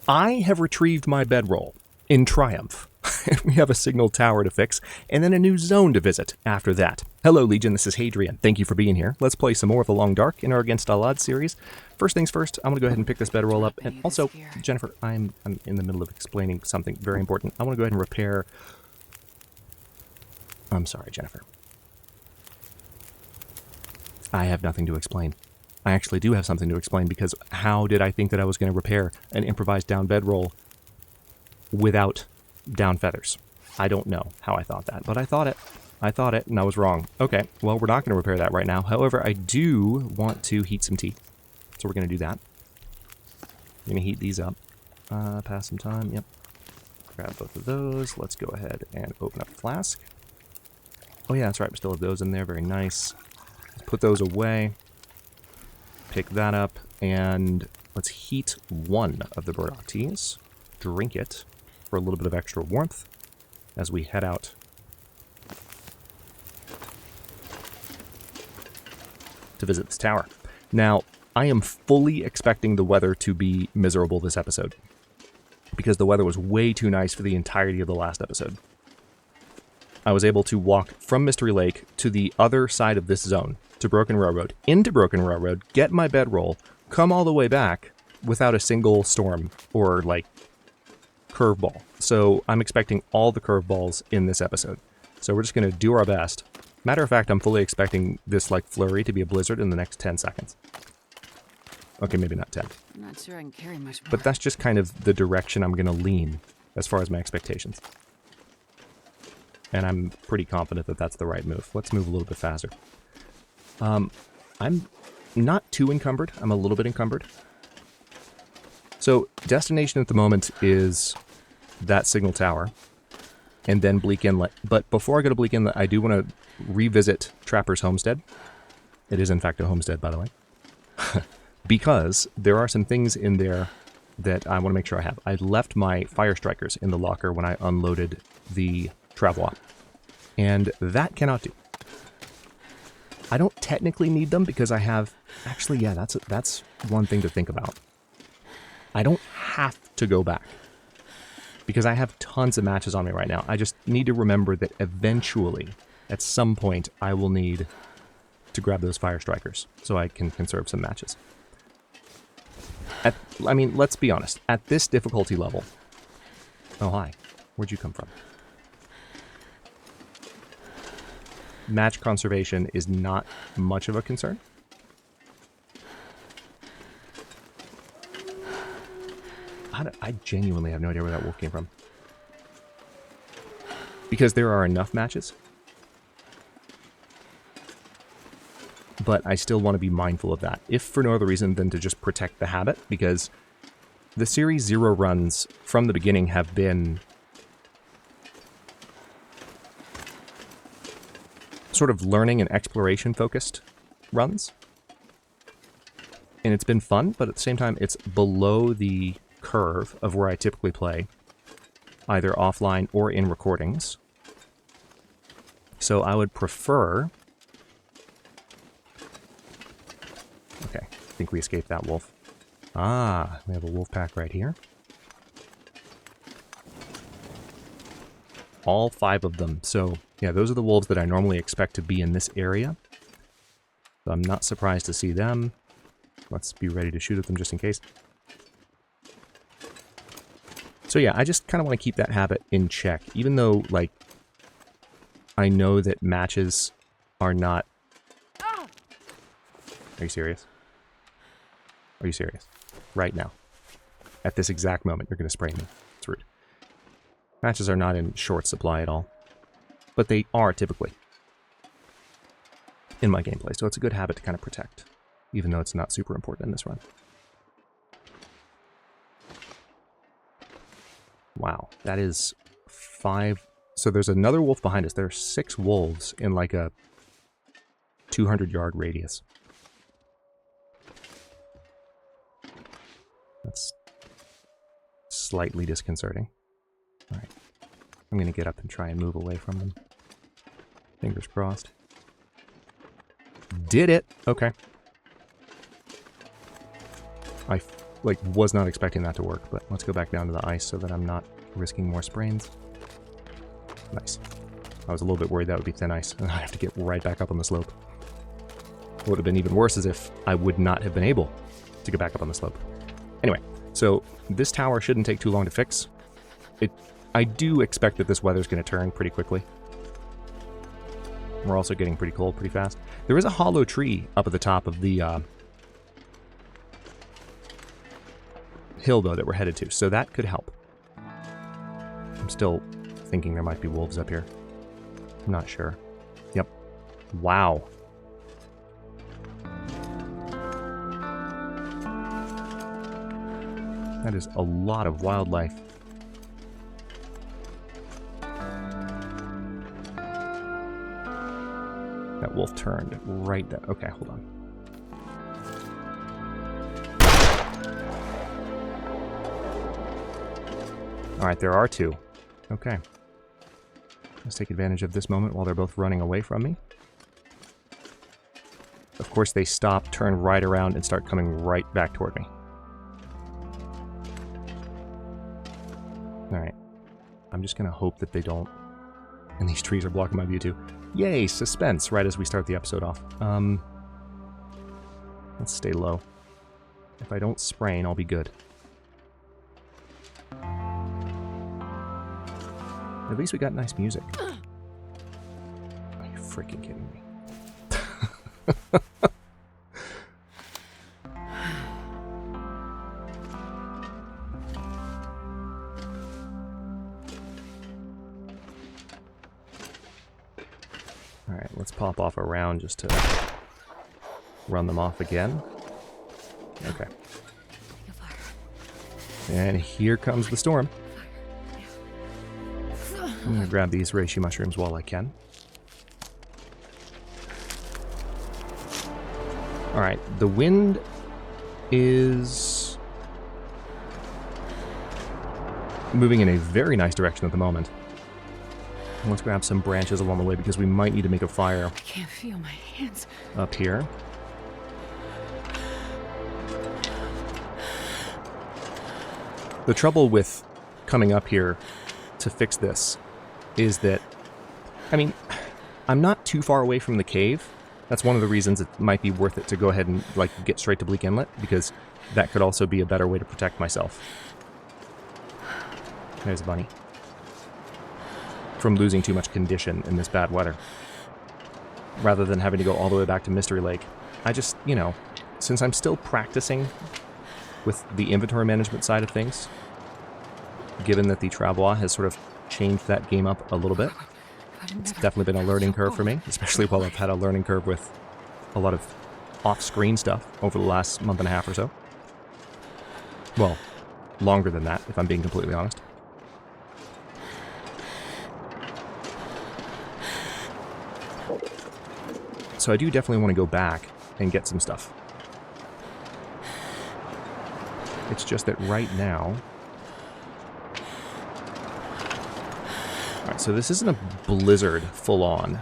I have retrieved my bedroll in triumph. We have a signal tower to fix, and then a new zone to visit after that. Hello, Legion, this is Hadrian. Thank you for being here. Let's play some more of the Long Dark in our Against All Odds series. First things first, I'm going to go ahead and pick this bedroll up. And also, Jennifer, I'm in the middle of explaining something very important. I want to go ahead and repair... I'm sorry, Jennifer. I have nothing to explain. I actually do have something to explain, because how did I think that I was going to repair an improvised down bedroll without down feathers? I don't know how I thought that, but I thought it. I thought it, and I was wrong. Okay, well, we're not going to repair that right now. However, I do want to heat some tea, so we're going to do that. I'm going to heat these up. Pass some time, yep. Grab both of those. Let's go ahead and open up the flask. Oh yeah, that's right, we still have those in there. Very nice. Let's put those away. Pick that up, and let's heat one of the burdock teas. Drink it for a little bit of extra warmth as we head out to visit this tower. Now, I am fully expecting the weather to be miserable this episode, because the weather was way too nice for the entirety of the last episode. I was able to walk from Mystery Lake to the other side of this zone, to Broken Railroad, into Broken Railroad, get my bedroll, come all the way back without a single storm or, like, curveball. So I'm expecting all the curveballs in this episode. So we're just going to do our best. Matter of fact, I'm fully expecting this, like, flurry to be a blizzard in the next 10 seconds. Okay, maybe not 10. I'm not sure I can carry much more. But that's just kind of the direction I'm going to lean as far as my expectations. And I'm pretty confident that that's the right move. Let's move a little bit faster. I'm not too encumbered. I'm a little bit encumbered. So, destination at the moment is that signal tower, and then Bleak Inlet. But before I go to Bleak Inlet, I do want to revisit Trapper's Homestead. It is, in fact, a homestead, by the way. Because there are some things in there that I want to make sure I have. I left my Fire Strikers in the locker when I unloaded the Travois, and that cannot do. I don't technically need them because I have... Actually, yeah, that's one thing to think about. I don't have to go back, because I have tons of matches on me right now. I just need to remember that eventually, at some point, I will need to grab those Fire Strikers so I can conserve some matches. I mean, let's be honest. At this difficulty level... Oh, hi. Where'd you come from? Match conservation is not much of a concern. I genuinely have no idea where that wolf came from. Because there are enough matches. But I still want to be mindful of that. If for no other reason than to just protect the habit. Because the Series 0 runs from the beginning have been sort of learning and exploration focused runs. And it's been fun, but at the same time it's below the curve of where I typically play, either offline or in recordings. So I would prefer... Okay, I think we escaped that wolf. Ah, we have a wolf pack right here. All 5 of them. So, yeah, those are the wolves that I normally expect to be in this area. So I'm not surprised to see them. Let's be ready to shoot at them just in case. So yeah, I just kind of want to keep that habit in check, even though, like, I know that matches are not... Are you serious? Are you serious? Right now. At this exact moment, you're going to spray me. It's rude. Matches are not in short supply at all. But they are typically in my gameplay, so it's a good habit to kind of protect, even though it's not super important in this run. Wow, that is 5... So there's another wolf behind us. There are 6 wolves in like a 200-yard radius. That's slightly disconcerting. Alright. I'm going to get up and try and move away from them. Fingers crossed. Did it! Okay. like, was not expecting that to work, but let's go back down to the ice so that I'm not risking more sprains. Nice. I was a little bit worried that would be thin ice, and I'd have to get right back up on the slope. What would have been even worse is if I would not have been able to get back up on the slope. Anyway, so this tower shouldn't take too long to fix. I do expect that this weather's going to turn pretty quickly. We're also getting pretty cold pretty fast. There is a hollow tree up at the top of the hill, though, that we're headed to, so that could help. I'm still thinking there might be wolves up here. I'm not sure. Yep. Wow. That is a lot of wildlife. That wolf turned right there. Okay, hold on. Alright, there are two. Okay. Let's take advantage of this moment while they're both running away from me. Of course, they stop, turn right around, and start coming right back toward me. Alright. I'm just going to hope that they don't. And these trees are blocking my view too. Yay, suspense right as we start the episode off. Let's stay low. If I don't sprain, I'll be good. At least we got nice music. Are you freaking kidding me? Alright, let's pop off a round just to run them off again. Okay. And here comes the storm. I'm going to grab these reishi mushrooms while I can. Alright, the wind is moving in a very nice direction at the moment. Let's grab some branches along the way because we might need to make a fire. I can't feel my hands. Up here. The trouble with coming up here to fix this is that, I mean, I'm not too far away from the cave. That's one of the reasons it might be worth it to go ahead and, like, get straight to Bleak Inlet, because that could also be a better way to protect myself. There's a bunny. From losing too much condition in this bad weather. Rather than having to go all the way back to Mystery Lake. I just, you know, since I'm still practicing with the inventory management side of things, given that the Travois has sort of changed that game up a little bit, it's definitely been a learning curve for me, especially while I've had a learning curve with a lot of off-screen stuff over the last month and a half or so. Well, longer than that, if I'm being completely honest. So I do definitely want to go back and get some stuff. It's just that right now... Alright, so this isn't a blizzard full-on.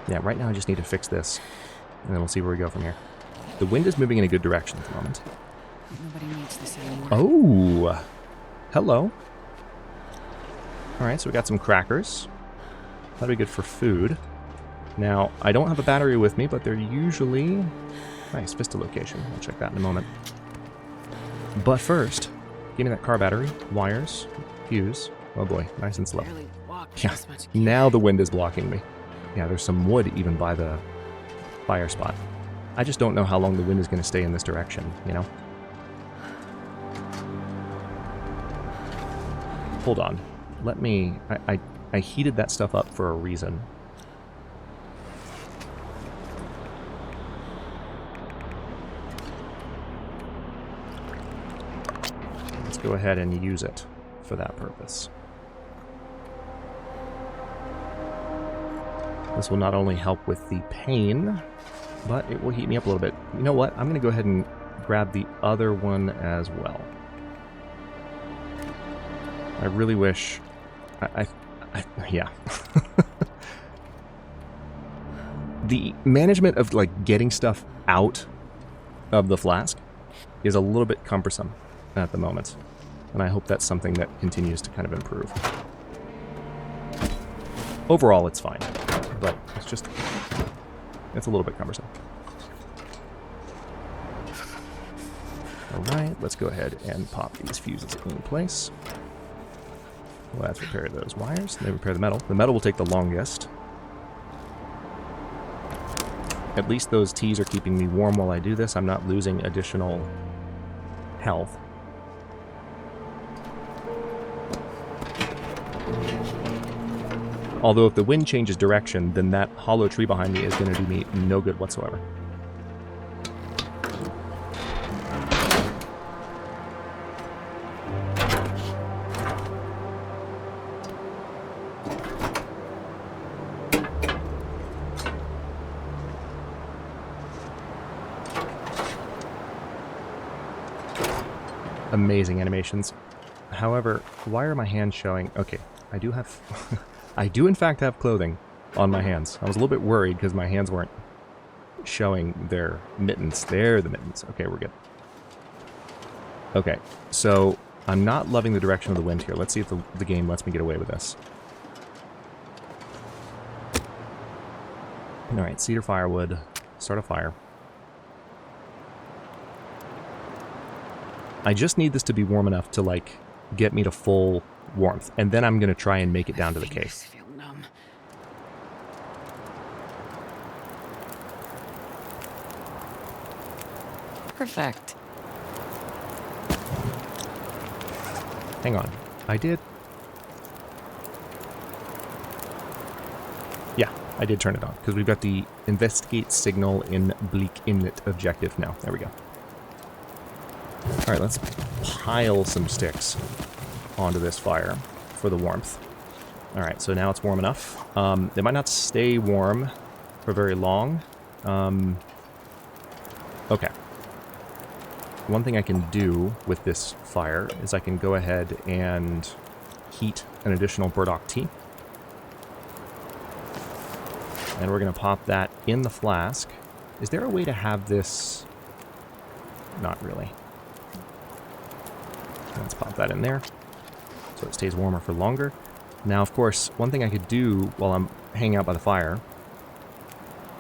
Yeah, right now I just need to fix this. And then we'll see where we go from here. The wind is moving in a good direction at the moment. Nobody needs this anymore. Oh! Hello. Alright, so we got some crackers. That'll be good for food. Now, I don't have a battery with me, but they're usually... Nice, Vista location. I'll check that in a moment. But first, give me that car battery, wires, fuse. Oh boy, nice and slow. Barely walk Yeah, this much. now the wind is blocking me. Yeah, there's some wood even by the fire spot. I just don't know how long the wind is going to stay in this direction, you know? Hold on. Let me... I heated that stuff up for a reason. Let's go ahead and use it for that purpose. This will not only help with the pain, but it will heat me up a little bit. You know what? I'm going to go ahead and grab the other one as well. I really wish... yeah. The management of, like, getting stuff out of the flask is a little bit cumbersome at the moment. And I hope that's something that continues to kind of improve. Overall, it's fine, but it's a little bit cumbersome. Alright, let's go ahead and pop these fuses in place. Let's repair those wires, and then repair the metal. The metal will take the longest. At least those T's are keeping me warm while I do this. I'm not losing additional health. Although if the wind changes direction, then that hollow tree behind me is going to do me no good whatsoever. Amazing animations. However, why are my hands showing? Okay, I do have... I do in fact have clothing on my hands. I was a little bit worried because my hands weren't showing their mittens. They're the mittens. Okay, we're good. Okay, so I'm not loving the direction of the wind here. Let's see if the game lets me get away with this. Alright, cedar firewood. Start a fire. I just need this to be warm enough to, like, get me to full warmth, and then I'm going to try and make it down to the cave. Feel numb. Perfect. Hang on. I did... Yeah, I did turn it on, because we've got the investigate signal in Bleak Inlet objective now. There we go. Alright, let's pile some sticks onto this fire for the warmth. Alright, so now it's warm enough. They might not stay warm for very long. Okay. One thing I can do with this fire is I can go ahead and heat an additional burdock tea. And we're going to pop that in the flask. Is there a way to have this... Not really. Let's pop that in there so it stays warmer for longer. Now, of course, one thing I could do while I'm hanging out by the fire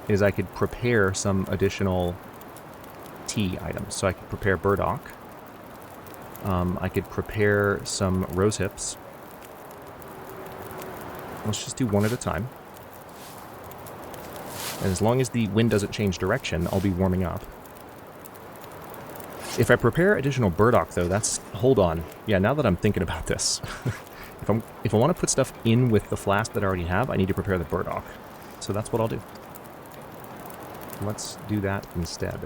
is I could prepare some additional tea items. So I could prepare burdock. I could prepare some rose hips. Let's just do one at a time. And as long as the wind doesn't change direction, I'll be warming up. If I prepare additional burdock, though, that's... Hold on. Yeah, now that I'm thinking about this. If I want to put stuff in with the flask that I already have, I need to prepare the burdock. So that's what I'll do. Let's do that instead.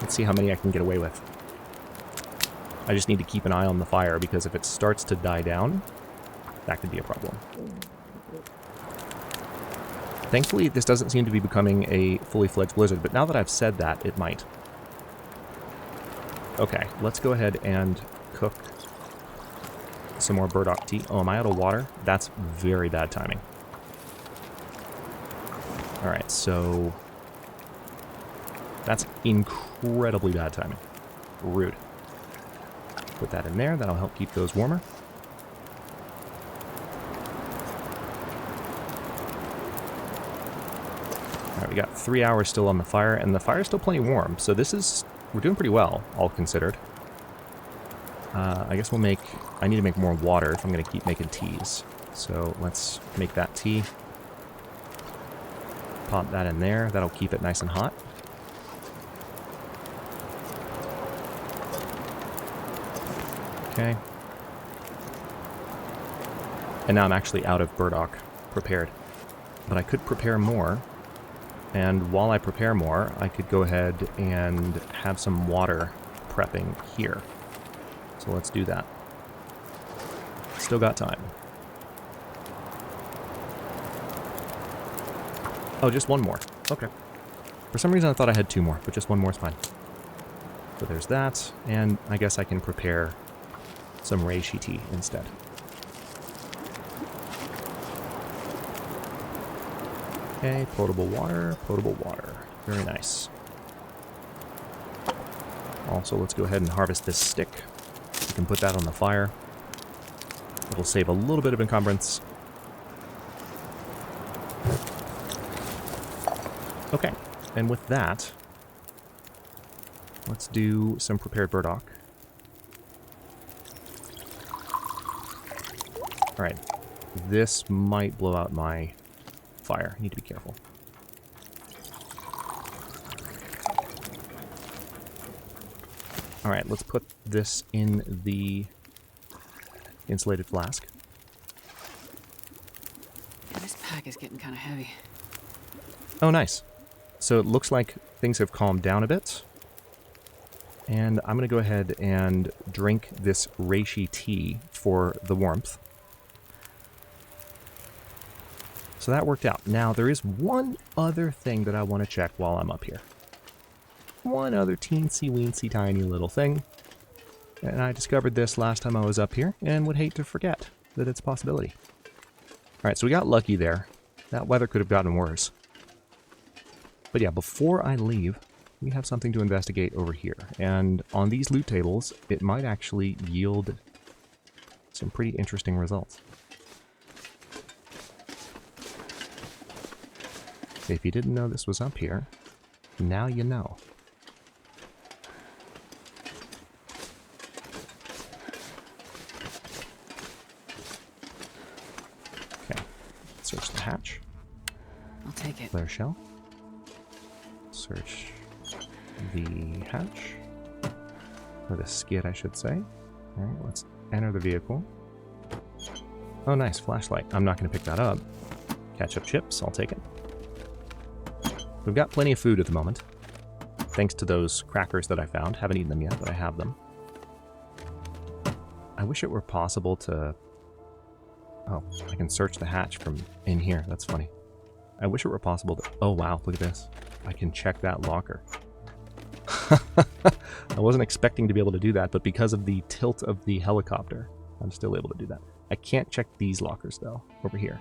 Let's see how many I can get away with. I just need to keep an eye on the fire, because if it starts to die down, that could be a problem. Thankfully, this doesn't seem to be becoming a fully fledged blizzard, but now that I've said that, it might. Okay, let's go ahead and cook some more burdock tea. Oh, am I out of water? That's very bad timing. Alright, so... That's incredibly bad timing. Rude. Put that in there, that'll help keep those warmer. Alright, we got 3 hours still on the fire, and the fire's still plenty warm, so this is... We're doing pretty well, all considered. I guess we'll make... I need to make more water if I'm going to keep making teas. So let's make that tea. Pop that in there, that'll keep it nice and hot. Okay. And now I'm actually out of burdock prepared. But I could prepare more. And while I prepare more, I could go ahead and have some water prepping here. So let's do that. Still got time. Oh, just one more. Okay. For some reason I thought I had 2 more, but just one more is fine. So there's that, and I guess I can prepare some reishi tea instead. Okay, potable water, potable water. Very nice. Also, let's go ahead and harvest this stick. We can put that on the fire. It'll save a little bit of encumbrance. Okay, and with that, let's do some prepared burdock. Alright, this might blow out my fire. I need to be careful. Alright, let's put this in the insulated flask. This pack is getting kind of heavy. Oh, nice. So it looks like things have calmed down a bit. And I'm going to go ahead and drink this reishi tea for the warmth. So that worked out. Now, there is one other thing that I want to check while I'm up here. One other teensy-weensy tiny little thing. And I discovered this last time I was up here, and would hate to forget that it's a possibility. Alright, so we got lucky there. That weather could have gotten worse. But yeah, before I leave, we have something to investigate over here. And on these loot tables, it might actually yield some pretty interesting results. If you didn't know this was up here, now you know. Okay, search the hatch. I'll take it. Clear shell. Search the hatch. Or the skid, I should say. Alright, let's enter the vehicle. Oh, nice, flashlight. I'm not going to pick that up. Ketchup chips, I'll take it. We've got plenty of food at the moment. Thanks to those crackers that I found. Haven't eaten them yet, but I have them. I wish it were possible to... Oh, I can search the hatch from in here. That's funny. I wish it were possible to... Oh, wow, look at this. I can check that locker. I wasn't expecting to be able to do that, but because of the tilt of the helicopter, I'm still able to do that. I can't check these lockers, though, over here.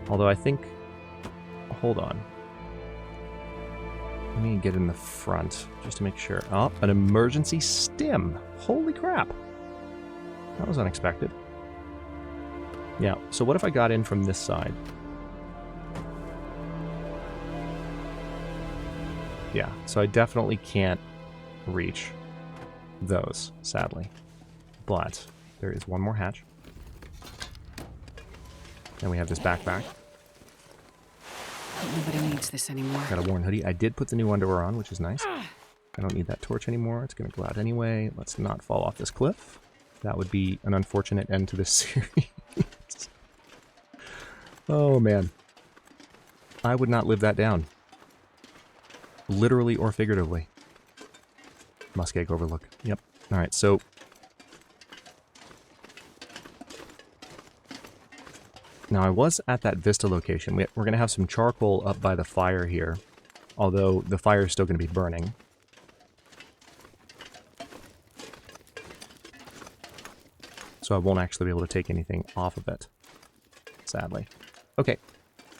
Although I think... Hold on. Let me get in the front, just to make sure. Oh, an emergency stim! Holy crap! That was unexpected. Yeah, so what if I got in from this side? Yeah, so I definitely can't reach those, sadly. But there is one more hatch. And we have this backpack. Nobody needs this anymore. Got a worn hoodie. I did put the new underwear on, which is nice. I don't need that torch anymore. It's going to go out anyway. Let's not fall off this cliff. That would be an unfortunate end to this series. Oh, man. I would not live that down. Literally or figuratively. Muskeg Overlook. Yep. Alright, so... Now, I was at that Vista location. We're going to have some charcoal up by the fire here. Although, the fire is still going to be burning. So I won't actually be able to take anything off of it. Sadly. Okay.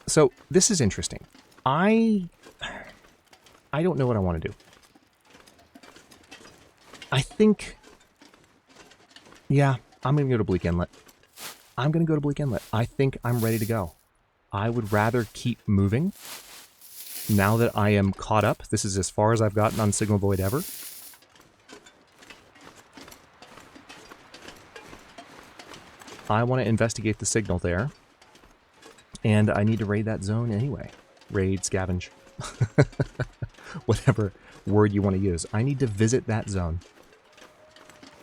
So, this is interesting. I don't know what I want to do. I think... Yeah, I'm going to go to Bleak Inlet. I'm going to go to Bleak Inlet. I think I'm ready to go. I would rather keep moving. Now that I am caught up, this is as far as I've gotten on Signal Void ever. I want to investigate the signal there. And I need to raid that zone anyway. Raid, scavenge. Whatever word you want to use. I need to visit that zone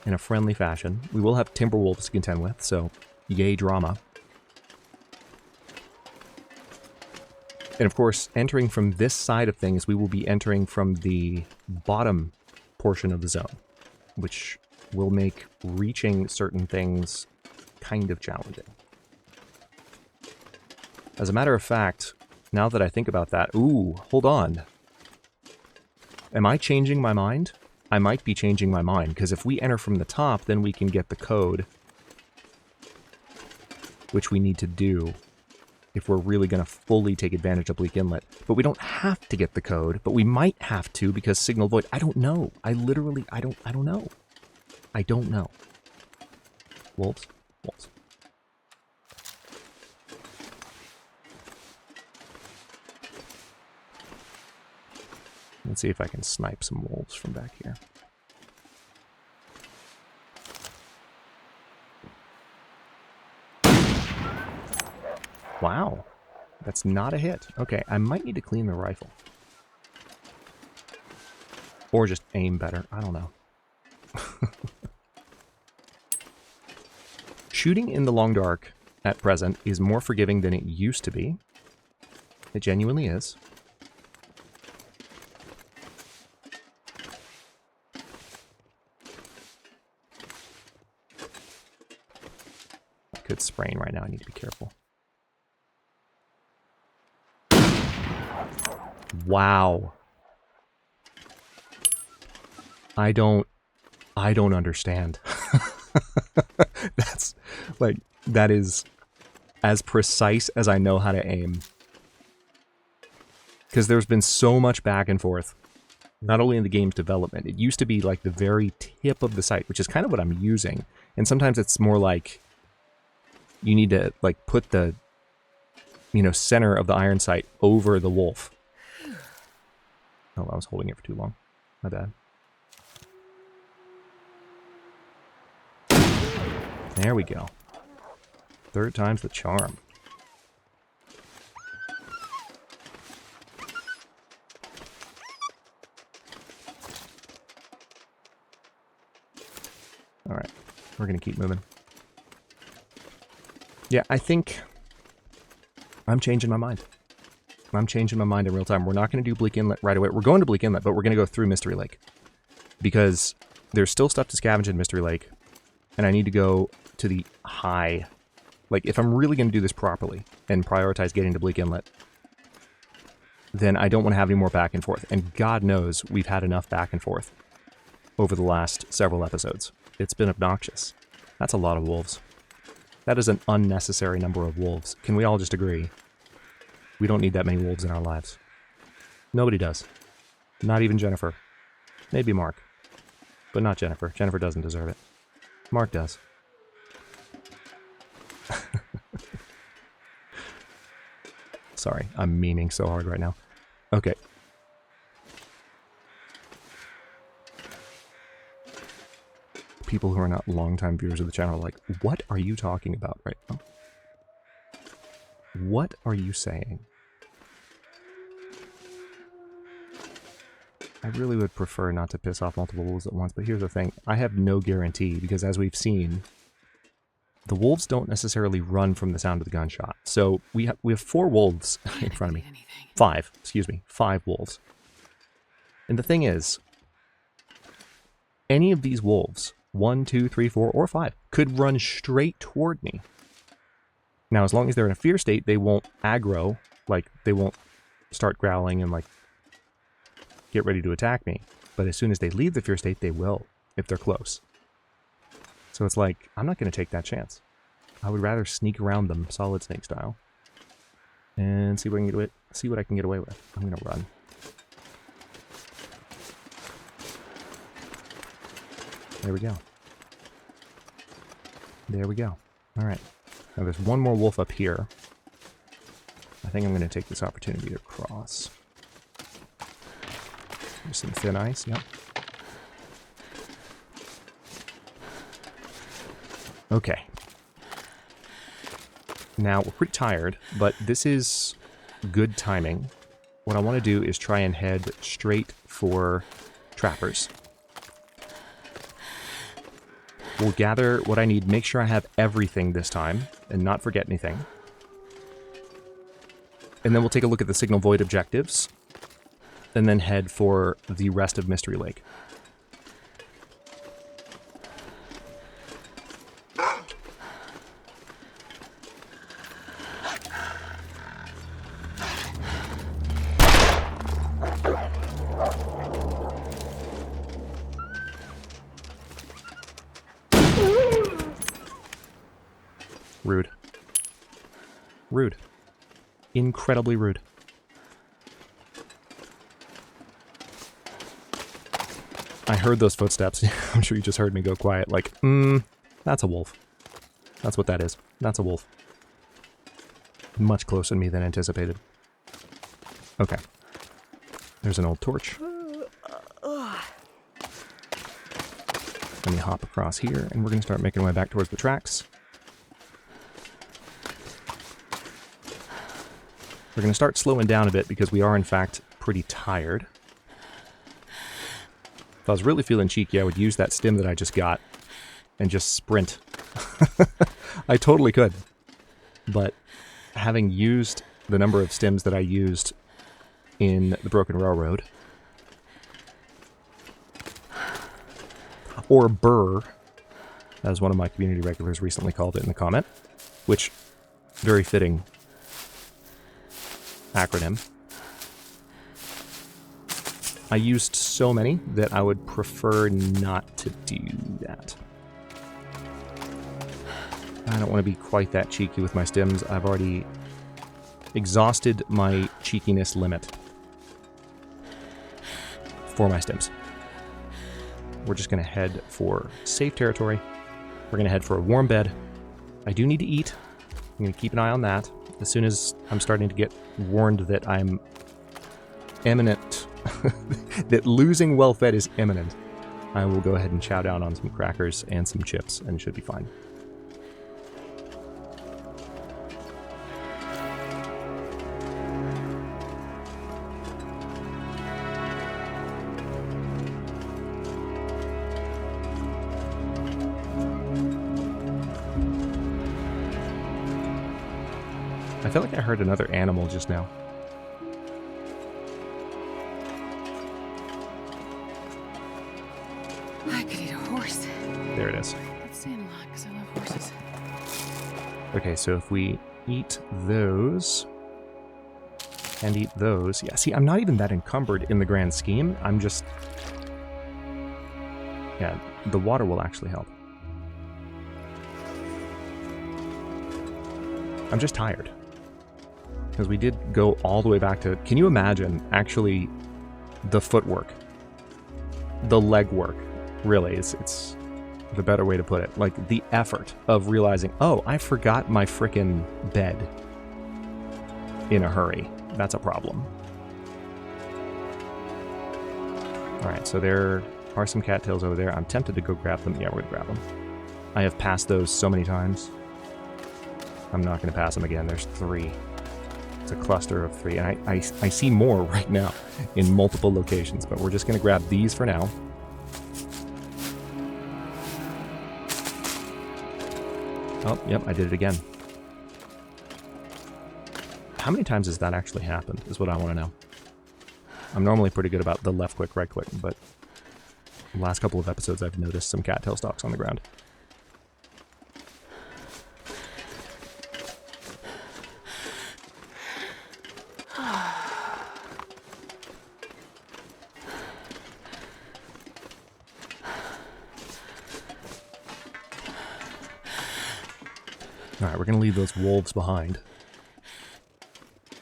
in a friendly fashion. We will have Timberwolves to contend with, so yay drama. And of course, entering from this side of things, we will be entering from the bottom portion of the zone, which will make reaching certain things kind of challenging. As a matter of fact, now that I think about that, ooh, hold on. Am I changing my mind? I might be changing my mind, because if we enter from the top, then we can get the code, which we need to do if we're really going to fully take advantage of Bleak Inlet. But we don't have to get the code, but we might have to because Signal Void. I don't know. I don't know. I don't know. Wolves? Wolves. Let's see if I can snipe some wolves from back here. Wow. That's not a hit. Okay, I might need to clean the rifle. Or just aim better. I don't know. Shooting in the long dark at present is more forgiving than it used to be. It genuinely is. I could sprain right now. I need to be careful. Wow. I don't understand. That's like, that is as precise as I know how to aim. Because there's been so much back and forth, not only in the game's development. It used to be like the very tip of the sight, which is kind of what I'm using. And sometimes it's more like you need to like put the, you know, center of the iron sight over the wolf. Oh, I was holding it for too long. My bad. There we go. Third time's the charm. Alright, we're gonna keep moving. Yeah, I think I'm changing my mind. I'm changing my mind in real time. We're not going to do Bleak Inlet right away. We're going to Bleak Inlet, but we're going to go through Mystery Lake. Because there's still stuff to scavenge in Mystery Lake. And I need to go to the high. Like, if I'm really going to do this properly and prioritize getting to Bleak Inlet, then I don't want to have any more back and forth. And God knows we've had enough back and forth over the last several episodes. It's been obnoxious. That's a lot of wolves. That is an unnecessary number of wolves. Can we all just agree? We don't need that many wolves in our lives. Nobody does. Not even Jennifer. Maybe Mark. But not Jennifer. Jennifer doesn't deserve it. Mark does. Sorry, I'm memeing so hard right now. Okay. People who are not longtime viewers of the channel are like, what are you talking about right now? What are you saying? I really would prefer not to piss off multiple wolves at once, but here's the thing. I have no guarantee, because as we've seen, the wolves don't necessarily run from the sound of the gunshot. So we have 4 wolves in front of me. 5, excuse me. 5 wolves. And the thing is, any of these wolves, 1, 2, 3, 4, or 5, could run straight toward me. Now, as long as they're in a fear state, they won't aggro, like, they won't start growling and, like, get ready to attack me. But as soon as they leave the fear state, they will, if they're close. So it's like, I'm not going to take that chance. I would rather sneak around them, solid snake style, and see what I can get away with. I'm going to run. There we go. There we go. All right. Now there's one more wolf up here. I think I'm going to take this opportunity to cross. There's some thin ice, yep. Okay. Now, we're pretty tired, but this is good timing. What I want to do is try and head straight for trappers. We'll gather what I need, make sure I have everything this time, and not forget anything. And then we'll take a look at the Signal Void objectives, and then head for the rest of Mystery Lake. Rude. Rude. incredibly rude. I heard those footsteps. I'm sure you just heard me go quiet. Like, that's a wolf. That's what that is. That's a wolf. Much closer to me than anticipated. Okay. There's an old torch. Let me hop across here, and we're going to start making our way back towards the tracks. We're going to start slowing down a bit because we are, in fact, pretty tired. If I was really feeling cheeky, I would use that stim that I just got and just sprint. I totally could. But having used the number of stims that I used in the Broken Railroad, or burr, as one of my community regulars recently called it in the comment, which, very fitting acronym. I used so many that I would prefer not to do that. I don't want to be quite that cheeky with my stims. I've already exhausted my cheekiness limit for my stims. We're just going to head for safe territory. We're going to head for a warm bed. I do need to eat. I'm going to keep an eye on that. As soon as I'm starting to get warned that I'm imminent, that losing well-fed is imminent, I will go ahead and chow down on some crackers and some chips, and should be fine. I feel like I heard another animal just now. I could eat a horse. There it is. That's saying a lot because I love horses. Okay, so if we eat those and eat those... Yeah, see, I'm not even that encumbered in the grand scheme. I'm just... Yeah, the water will actually help. I'm just tired. Because we did go all the way back to... Can you imagine, actually, the footwork? The legwork, really. It's the better way to put it. Like, the effort of realizing, oh, I forgot my frickin' bed in a hurry. That's a problem. Alright, so there are some cattails over there. I'm tempted to go grab them. Yeah, we're gonna grab them. I have passed those so many times. I'm not gonna pass them again. There's 3. It's a cluster of 3, and I see more right now in multiple locations, but we're just going to grab these for now. Oh, yep, I did it again. How many times has that actually happened, is what I want to know. I'm normally pretty good about the left click, right click, but the last couple of episodes I've noticed some cattail stalks on the ground. Alright, we're going to leave those wolves behind.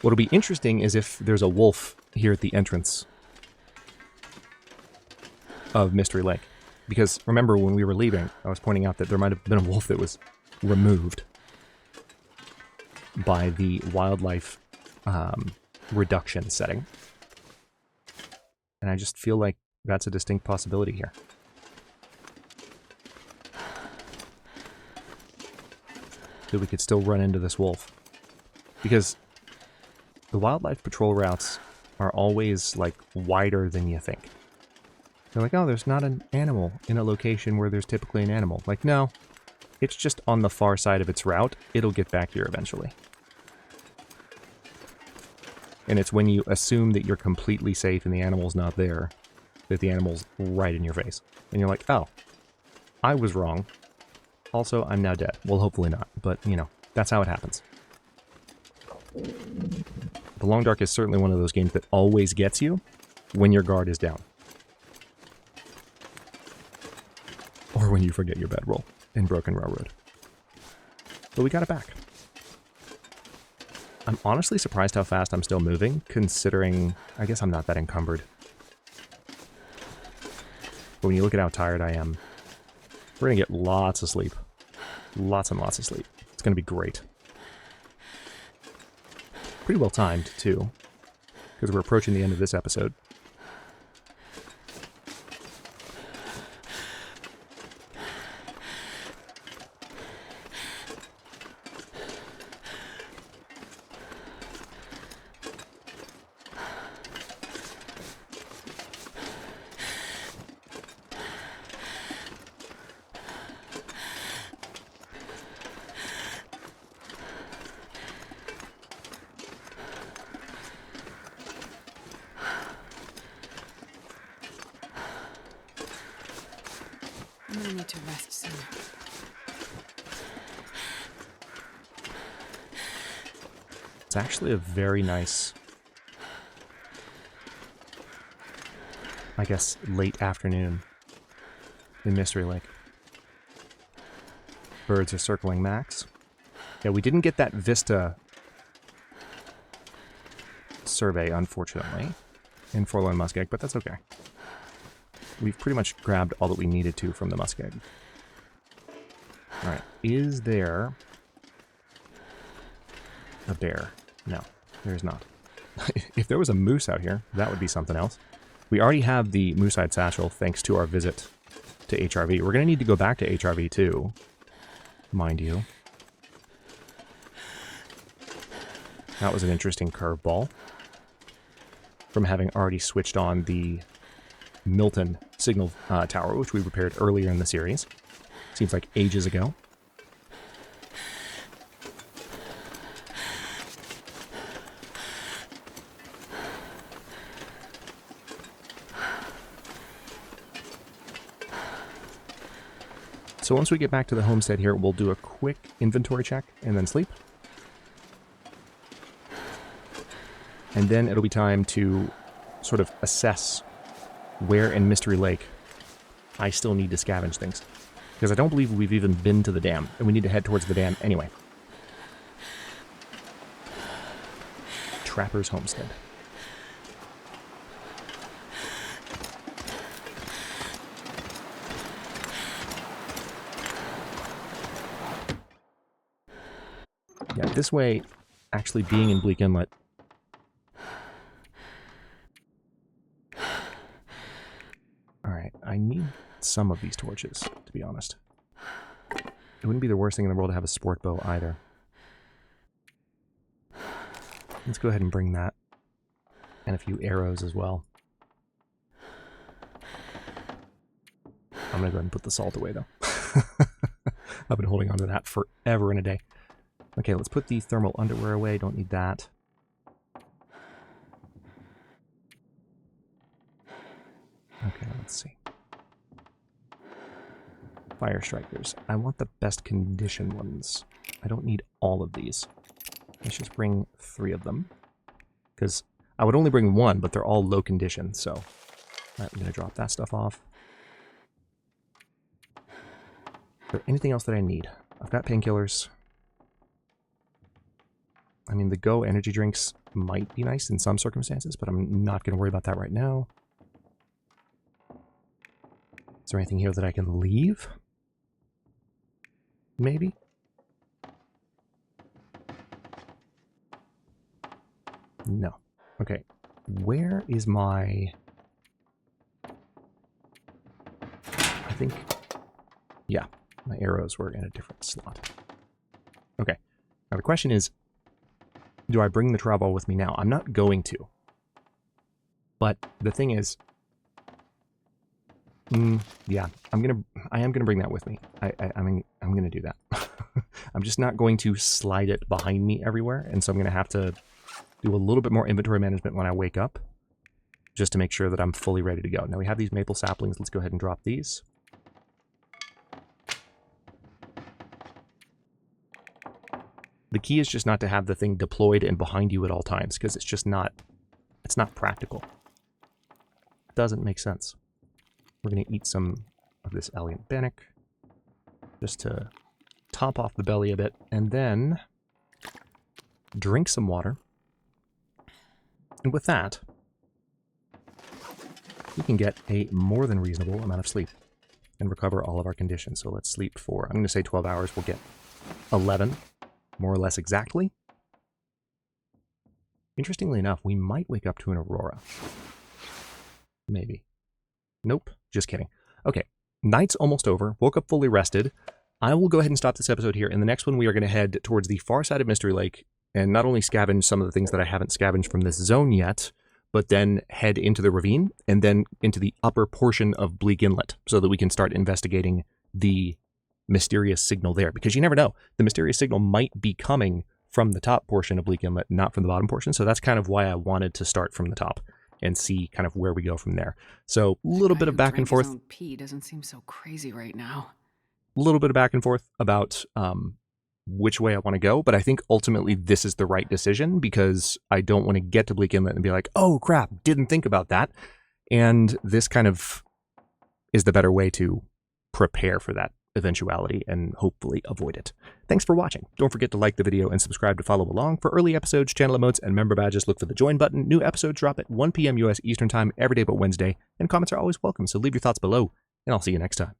What'll be interesting is if there's a wolf here at the entrance of Mystery Lake. Because remember when we were leaving, I was pointing out that there might have been a wolf that was removed by the wildlife reduction setting. And I just feel like that's a distinct possibility here. That we could still run into this wolf. Because the wildlife patrol routes are always, like, wider than you think. They're like, oh, there's not an animal in a location where there's typically an animal. Like, no, it's just on the far side of its route. It'll get back here eventually. And it's when you assume that you're completely safe and the animal's not there, that the animal's right in your face. And you're like, oh, I was wrong. Also, I'm now dead. Well, hopefully not, but, you know, that's how it happens. The Long Dark is certainly one of those games that always gets you when your guard is down. Or when you forget your bedroll in Broken Railroad. But we got it back. I'm honestly surprised how fast I'm still moving, considering I guess I'm not that encumbered. But when you look at how tired I am, we're going to get lots of sleep. Lots and lots of sleep. It's going to be great. Pretty well timed, too, because we're approaching the end of this episode. I'm gonna need to rest soon. It's actually a very nice, I guess, late afternoon in Mystery Lake. Birds are circling Max. Yeah, we didn't get that Vista survey, unfortunately, in Forlorn Muskeg, but that's okay. We've pretty much grabbed all that we needed to from the muskeg. Alright, is there a bear? No, there is not. If there was a moose out here, that would be something else. We already have the moose-eyed satchel thanks to our visit to HRV. We're going to need to go back to HRV too, mind you. That was an interesting curveball from having already switched on the Milton signal tower, which we repaired earlier in the series. Seems like ages ago. So once we get back to the homestead here, we'll do a quick inventory check and then sleep. And then it'll be time to sort of assess where in Mystery Lake I still need to scavenge things. Because I don't believe we've even been to the dam, and we need to head towards the dam anyway. Trapper's Homestead. Yeah, this way, actually being in Bleak Inlet, alright, I need some of these torches, to be honest. It wouldn't be the worst thing in the world to have a sport bow either. Let's go ahead and bring that. And a few arrows as well. I'm gonna go ahead and put the salt away, though. I've been holding on to that forever and a day. Okay, let's put the thermal underwear away. Don't need that. Okay, let's see. Fire strikers. I want the best condition ones. I don't need all of these. Let's just bring 3 of them. Because I would only bring 1, but they're all low condition, so I'm going to drop that stuff off. Is there anything else that I need? I've got painkillers. I mean, the Go energy drinks might be nice in some circumstances, but I'm not going to worry about that right now. Is there anything here that I can leave? Maybe? No. Okay. Where is my... I think... Yeah, my arrows were in a different slot. Okay. Now the question is, do I bring the trowel with me now? I'm not going to. But the thing is... yeah, I am gonna bring that with me. I'm gonna do that. I'm just not going to slide it behind me everywhere, and so I'm gonna have to do a little bit more inventory management when I wake up, just to make sure that I'm fully ready to go. Now we have these maple saplings. Let's go ahead and drop these. The key is just not to have the thing deployed and behind you at all times, because it's just not, it's not practical. It doesn't make sense. We're going to eat some of this Elegant Bannock, just to top off the belly a bit, and then drink some water, and with that, we can get a more than reasonable amount of sleep and recover all of our conditions. So let's sleep for, I'm going to say 12 hours. We'll get 11, more or less exactly. Interestingly enough, we might wake up to an aurora. Maybe. Nope, just kidding. Okay, night's almost over. Woke up fully rested. I will go ahead and stop this episode here. In the next one, we are going to head towards the far side of Mystery Lake and not only scavenge some of the things that I haven't scavenged from this zone yet, but then head into the ravine and then into the upper portion of Bleak Inlet so that we can start investigating the mysterious signal there. Because you never know, the mysterious signal might be coming from the top portion of Bleak Inlet, not from the bottom portion. So that's kind of why I wanted to start from the top and see kind of where we go from there. So a little bit of back and forth. Pee doesn't seem so crazy right now. A little bit of back and forth about which way I want to go, but I think ultimately this is the right decision because I don't want to get to Bleak Inlet and be like, oh crap, didn't think about that. And this kind of is the better way to prepare for that eventuality and hopefully avoid it. Thanks for watching. Don't forget to like the video and subscribe to follow along. For early episodes, channel emotes, and member badges, look for the join button. New episodes drop at 1 p.m. US Eastern Time every day but Wednesday, and comments are always welcome, so leave your thoughts below, and I'll see you next time.